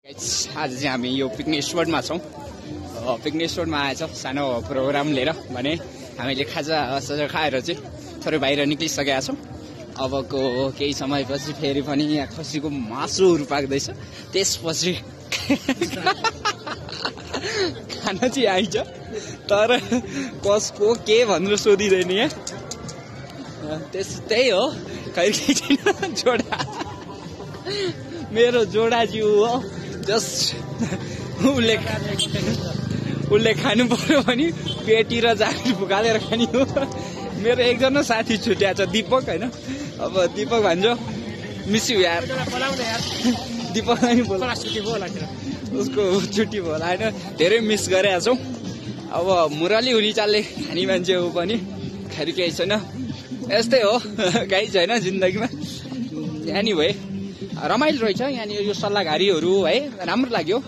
आज चाहिँ हामी यो पिकनिक स्पोटमा छौँ। पिकनिक स्पोटमा आएछौँ सानो प्रोग्राम लिएर भने हामीले खाजा सजा खाएर चाहिँ थोरै बाहिर निक्लिसकेका छौँ। अबको केही समयपछि फेरि पनि यहाँ खसीको मासुहरू पाक्दैछ, त्यसपछि खाना चाहिँ आइन्छ तर कसको के भनेर सोधिँदैन यहाँ। त्यही हो खै जोडा मेरो जोडाज्यू हो। उसले खानु पर्यो भने पेटी र जाँड फुकालेर खाने हो। मेरो एकजना साथी छुट्या छ दीपक होइन। अब दीपक भन्छ मिस यु यार, दीपक उसको छुट्टी भयो होला होइन। धेरै मिस गरेका छौँ। अब मुरली हुने चालले खाने मान्छे हो पनि खैर केही छैन, यस्तै हो केही छैन जिन्दगीमा। एनिवे रमाइलो रहेछ यहाँनिर यो सल्लाहघारीहरू है, राम्रो लाग्यो।